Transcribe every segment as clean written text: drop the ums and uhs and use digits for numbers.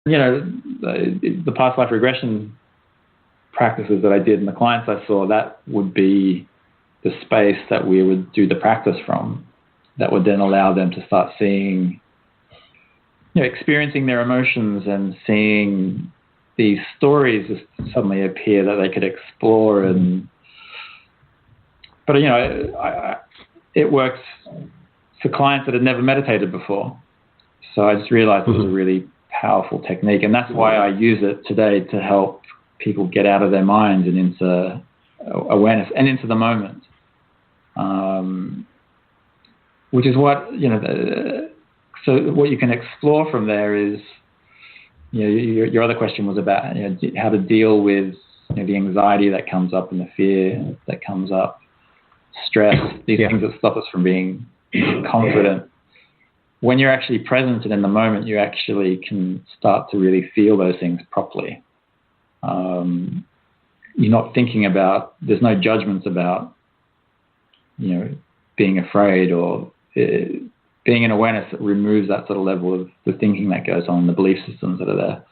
the past life regression practices that I did and the clients I saw, that would be the space that we would do the practice from, that would then allow them to start seeing, experiencing their emotions and seeing these stories just suddenly appear that they could explore. But it worked for clients that had never meditated before. So I just realized it was a really powerful technique, and that's why I use it today to help people get out of their minds and into awareness and into the moment. Which is what, so what you can explore from there is, your other question was about how to deal with the anxiety that comes up and the fear that comes up, stress, these things that stop us from being confident. When you're actually present and in the moment, you actually can start to really feel those things properly. You're not thinking about, there's no judgments about, being afraid, or being in awareness that removes that sort of level of the thinking that goes on, the belief systems that are there.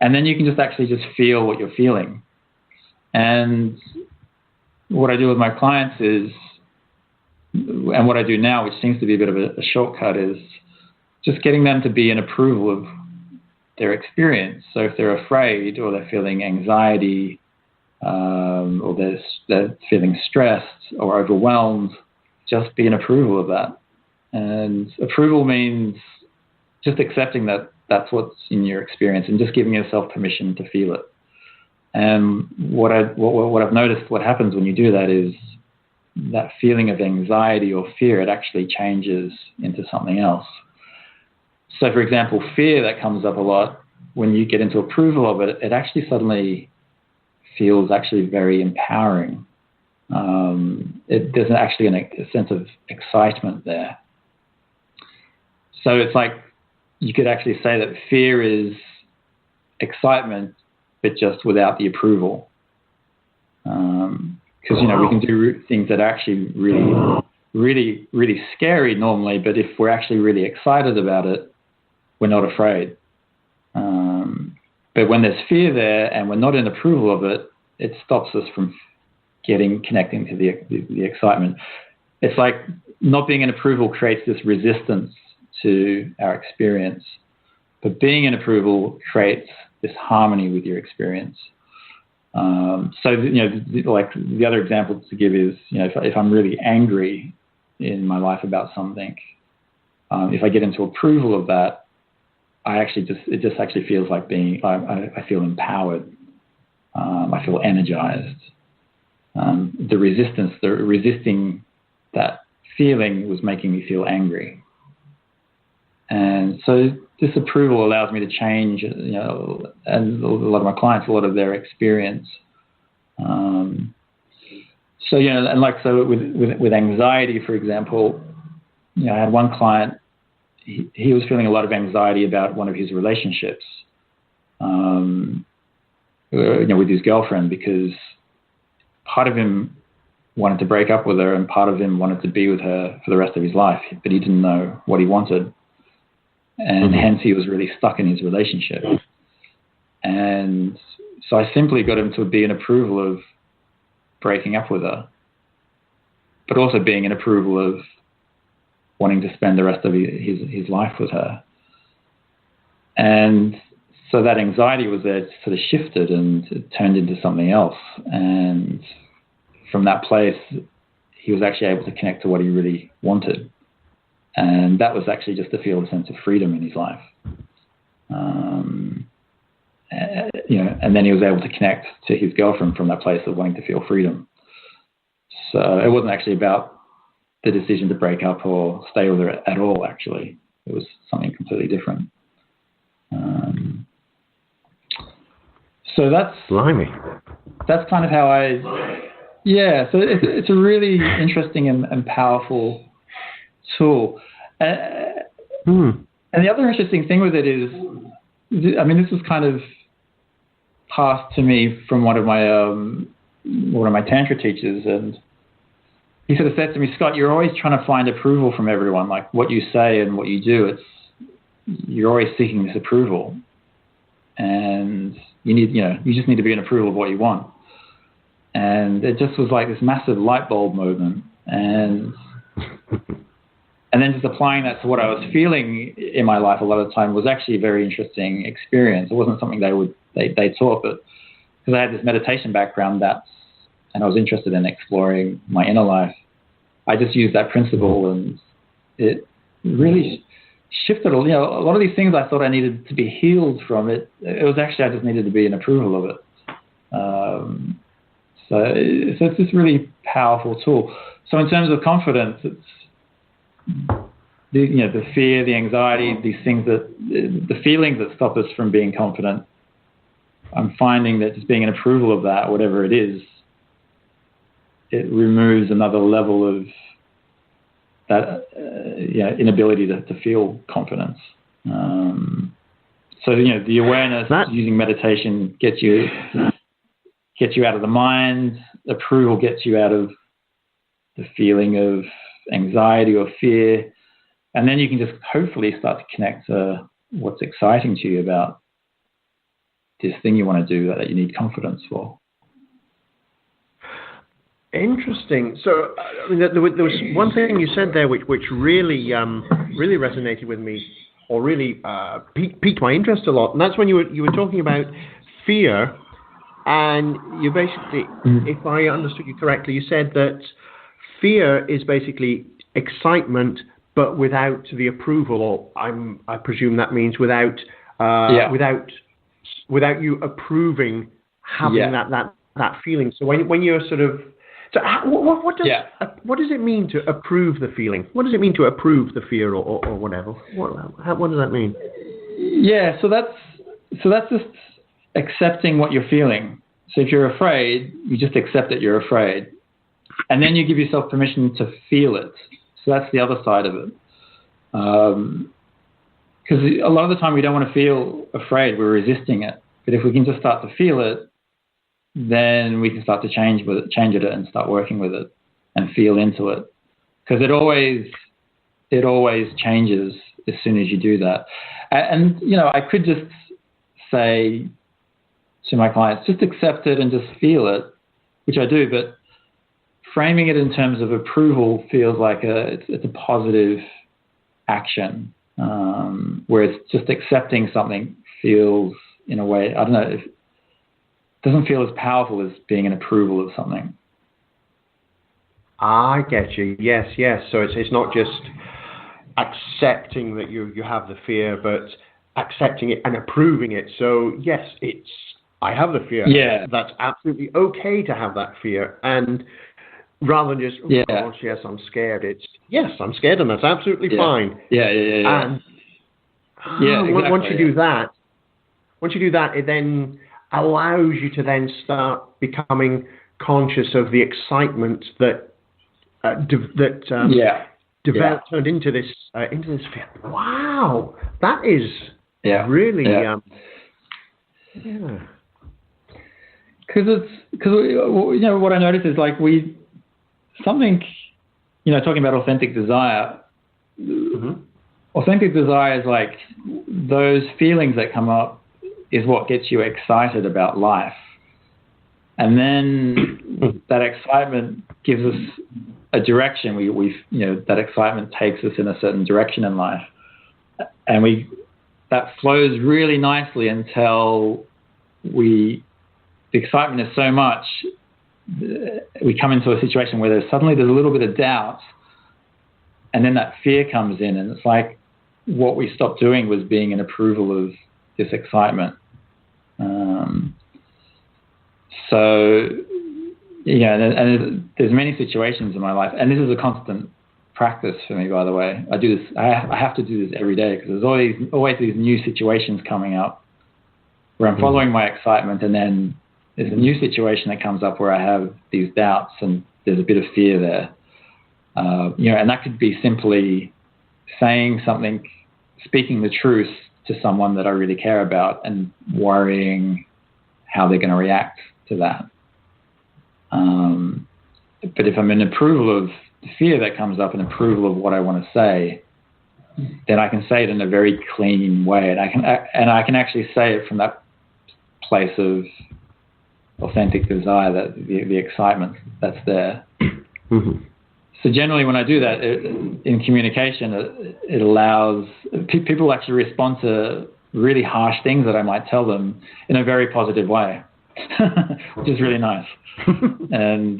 And then you can just actually just feel what you're feeling. And what I do with my clients is, and what I do now, which seems to be a bit of a shortcut, is just getting them to be in approval of their experience. So if they're afraid, or they're feeling anxiety, or they're feeling stressed or overwhelmed, just be in approval of that. And approval means just accepting that that's what's in your experience and just giving yourself permission to feel it. And what I've noticed, what happens when you do that is that feeling of anxiety or fear, it actually changes into something else. So, for example, fear that comes up a lot, when you get into approval of it, it actually suddenly feels actually very empowering. There's actually a sense of excitement there. So it's like you could actually say that fear is excitement, but just without the approval. Because, we can do things that are actually really, really, really scary normally, but if we're actually really excited about it, we're not afraid. But when there's fear there and we're not in approval of it, it stops us from connecting to the excitement. It's like not being in approval creates this resistance to our experience, but being in approval creates this harmony with your experience. So, like the other example to give is, if I'm really angry in my life about something, if I get into approval of that, it just actually feels like I feel empowered. I feel energized. The resisting that feeling was making me feel angry. And so this approval allows me to change, and a lot of my clients, a lot of their experience. So with anxiety, for example, I had one client, he was feeling a lot of anxiety about one of his relationships, with his girlfriend, because part of him wanted to break up with her and part of him wanted to be with her for the rest of his life, but he didn't know what he wanted. And hence he was really stuck in his relationship. And so I simply got him to be in approval of breaking up with her, but also being in approval of wanting to spend the rest of his life with her. And so that anxiety was there, sort of shifted and it turned into something else. And from that place, he was actually able to connect to what he really wanted. And that was actually just to feel a sense of freedom in his life. And then he was able to connect to his girlfriend from that place of wanting to feel freedom. So it wasn't actually about the decision to break up or stay with her at all, actually. It was something completely different. So that's... Blimey. That's kind of how so it's a really interesting and powerful tool. And the other interesting thing with it is, this was kind of passed to me from one of my Tantra teachers, and he sort of said to me, Scott, you're always trying to find approval from everyone, like what you say and what you do. You're always seeking this approval. You just need to be in approval of what you want. And it just was like this massive light bulb moment. And then just applying that to what I was feeling in my life a lot of the time was actually a very interesting experience. It wasn't something they taught, but because I had this meditation background and I was interested in exploring my inner life, I just used that principle, and it really shifted. A lot of these things I thought I needed to be healed from, it was actually I just needed to be in approval of it. So it's this really powerful tool. So in terms of confidence, it's the fear, the anxiety, these things the feelings that stop us from being confident. I'm finding that just being in approval of that, whatever it is, it removes another level of that inability to feel confidence. So the awareness using meditation gets you out of the mind. Approval gets you out of the feeling of anxiety or fear, and then you can just hopefully start to connect to what's exciting to you about this thing you want to do that you need confidence for. Interesting. So, I mean, there was one thing you said there which really resonated with me, or really piqued my interest a lot, and that's when you were talking about fear, and you basically, if I understood you correctly, you said that fear is basically excitement, but without the approval, or I presume that means without you approving having that feeling. So when you're sort of, so what does it mean to approve the feeling? What does it mean to approve the fear or whatever? What does that mean? Yeah, so that's just accepting what you're feeling. So if you're afraid, you just accept that you're afraid, and then you give yourself permission to feel it. So that's the other side of it. Because a lot of the time we don't want to feel afraid, we're resisting it. But if we can just start to feel it, then we can start to change it and start working with it and feel into it. Because it always changes as soon as you do that. And I could just say to my clients, just accept it and just feel it, which I do, but framing it in terms of approval feels like it's a positive action, whereas just accepting something feels, in a way, I don't know, it doesn't feel as powerful as being in approval of something. I get you. Yes. So it's not just accepting that you have the fear, but accepting it and approving it. So yes, I have the fear. Yeah. That's absolutely okay to have that fear. And rather than just, gosh, yes, I'm scared. It's, yes, I'm scared, and that's absolutely fine. Yeah. And exactly, once you do that, it then allows you to then start becoming conscious of the excitement that developed, turned into this fear. Wow, that is really Because what I notice is like talking about authentic desire. Mm-hmm. Authentic desire is like those feelings that come up is what gets you excited about life. And then that excitement gives us a direction. That excitement takes us in a certain direction in life. And that flows really nicely until the excitement is so much, we come into a situation where there's a little bit of doubt, and then that fear comes in, and it's like what we stopped doing was being in approval of this excitement. And there's many situations in my life, and this is a constant practice for me, by the way. I do this. I have to do this every day because there's always these new situations coming up where I'm following my excitement, and then there's a new situation that comes up where I have these doubts and there's a bit of fear there. And that could be simply saying something, speaking the truth to someone that I really care about, and worrying how they're going to react to that. But if I'm in approval of the fear that comes up and approval of what I want to say, then I can say it in a very clean way, and I can actually say it from that place of authentic desire, that the excitement that's there. Mm-hmm. So generally when I do that in communication, it allows people actually respond to really harsh things that I might tell them in a very positive way, which is really nice. And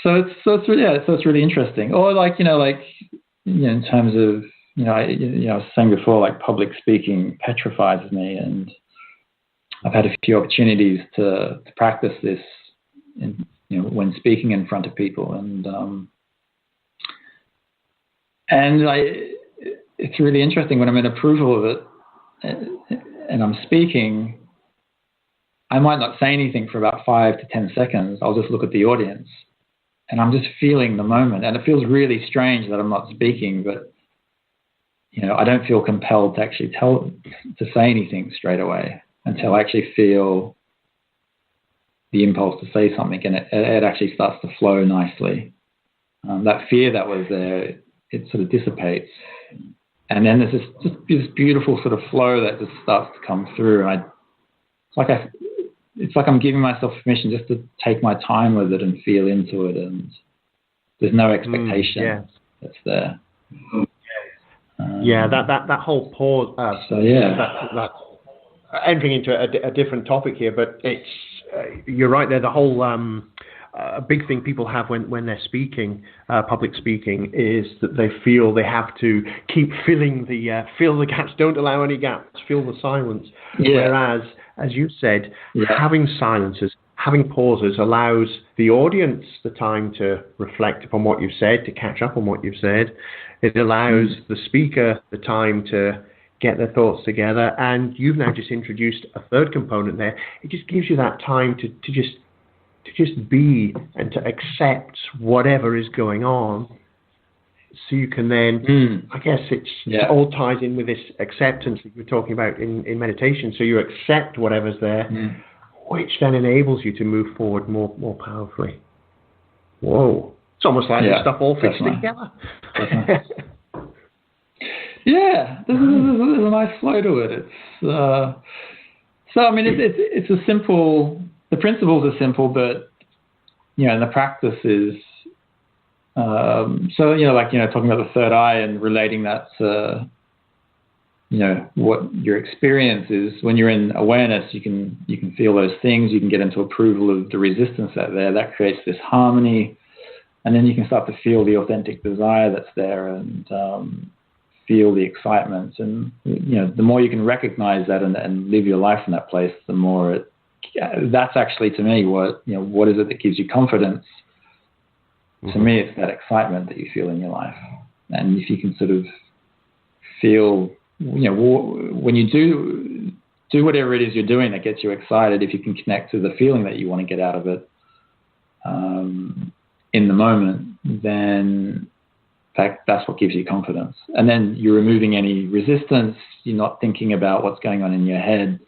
so it's really interesting. Or in terms of I was saying before, like public speaking petrifies me, and I've had a few opportunities to practice this when speaking in front of people, and it's really interesting when I'm in approval of it and I'm speaking. I might not say anything for about 5 to 10 seconds. I'll just look at the audience, and I'm just feeling the moment. And it feels really strange that I'm not speaking, but I don't feel compelled to actually to say anything straight away until I actually feel the impulse to say something, and it actually starts to flow nicely. That fear that was there, it sort of dissipates, and then there's this beautiful sort of flow that just starts to come through. It's like I'm giving myself permission just to take my time with it and feel into it, and there's no expectation that's there. That whole pause. That entering into a different topic here, but it's you're right there. The whole a big thing people have when they're speaking, public speaking, is that they feel they have to keep filling fill the gaps, don't allow any gaps, fill the silence. Yeah. Whereas, as you said, having silences, having pauses allows the audience the time to reflect upon what you've said, to catch up on what you've said. It allows the speaker the time to get their thoughts together, and you've now just introduced a third component there. It just gives you that time to just be and to accept whatever is going on, so you can then, I guess it all ties in with this acceptance that you were talking about in meditation. So you accept whatever's there, which then enables you to move forward more powerfully. Whoa. It's almost like this stuff all fits together. Yeah, there's a nice flow to it. It's so I mean it's a simple. The principles are simple, but and the practice is talking about the third eye and relating that to what your experience is. When you're in awareness, you can feel those things. You can get into approval of the resistance that creates this harmony, and then you can start to feel the authentic desire that's there, and feel the excitement. And the more you can recognize that and live your life in that place, the more that's actually, to me, what is it that gives you confidence? To me, it's that excitement that you feel in your life. And if you can sort of feel, when you do whatever it is you're doing that gets you excited, if you can connect to the feeling that you want to get out of it in the moment, then that's what gives you confidence. And then you're removing any resistance. You're not thinking about what's going on in your head.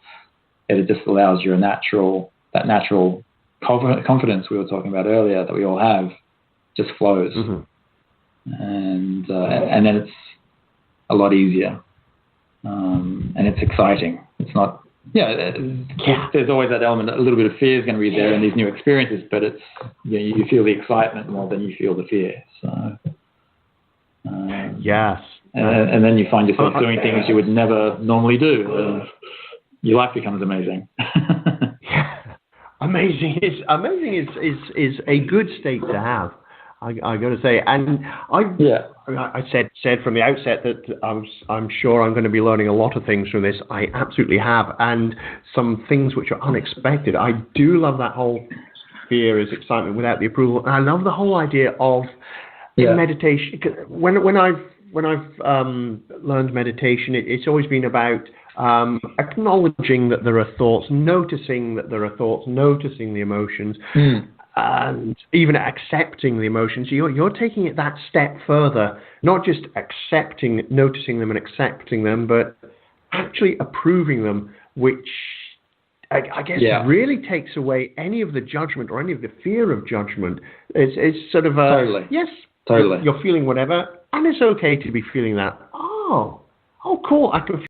It just allows you that natural confidence we were talking about earlier that we all have just flows. And then it's a lot easier. And it's exciting. It's not, there's always that element, a little bit of fear is going to be there in these new experiences, but it's, you feel the excitement more than you feel the fear. So, yes. And then you find yourself doing things you would never normally do, and your life becomes amazing. Amazing is a good state to have. I got to say, and I said from the outset that I'm sure I'm going to be learning a lot of things from this. I absolutely have, and some things which are unexpected. I do love that whole fear is excitement without the approval. And I love the whole idea of in meditation. When I've learned meditation, it's always been about acknowledging that there are thoughts, noticing that there are thoughts, noticing the emotions. And even accepting the emotions. You're taking it that step further, not just noticing them and accepting them, but actually approving them, which I guess really takes away any of the judgment or any of the fear of judgment. It's sort of a, totally. You're feeling whatever, and it's okay to be feeling that. Oh, cool. I can